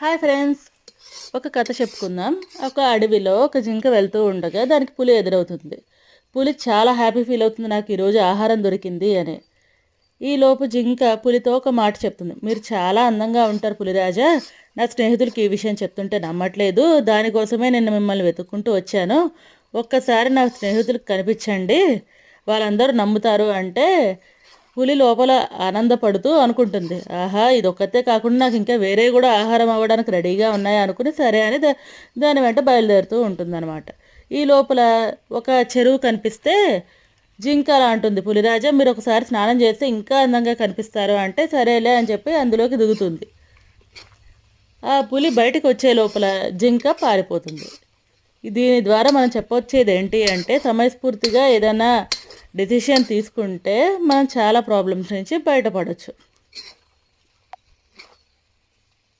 Hi friends, ఒక కథ చెప్పుకుందాం. ఒక అడవిలో ఒక జింక వెళ్తూ ఉండగా దానికి పులి ఎదురవుతుంది. పులి చాలా హ్యాపీ ఫీల్ అవుతుంది, నాకు ఈరోజు ఆహారం దొరికింది అని. ఈలోపు జింక పులితో ఒక మాట చెప్తుంది. మీరు చాలా అందంగా ఉంటారు పులిరాజా, నా స్నేహితులకి ఈ విషయం చెప్తుంటే నమ్మట్లేదు, దానికోసమే నేను మిమ్మల్ని వెతుక్కుంటూ వచ్చాను. ఒక్కసారి నా స్నేహితులకు కనిపించండి, వాళ్ళందరూ నమ్ముతారు అంటే పులి లోపల ఆనందపడుతూ అనుకుంటుంది, ఆహా ఇదొక్కతే కాకుండా నాకు ఇంకా వేరే కూడా ఆహారం అవ్వడానికి రెడీగా ఉన్నాయి అనుకుని సరే అని దాని వెంట బయలుదేరుతూ ఉంటుందన్నమాట. ఈ లోపల ఒక చెరువు కనిపిస్తే జింక అలా అంటుంది, పులిరాజా మీరు ఒకసారి స్నానం చేస్తే ఇంకా అందంగా కనిపిస్తారు అంటే సరేలే అని చెప్పి అందులోకి దిగుతుంది. ఆ పులి బయటకు వచ్చే లోపల జింక పారిపోతుంది. దీని ద్వారా మనం చెప్పొచ్చేది ఏంటి అంటే, సమయస్ఫూర్తిగా ఏదైనా డెసిషన్ తీసుకుంటే మనం చాలా ప్రాబ్లమ్స్ నుంచి బయటపడవచ్చు.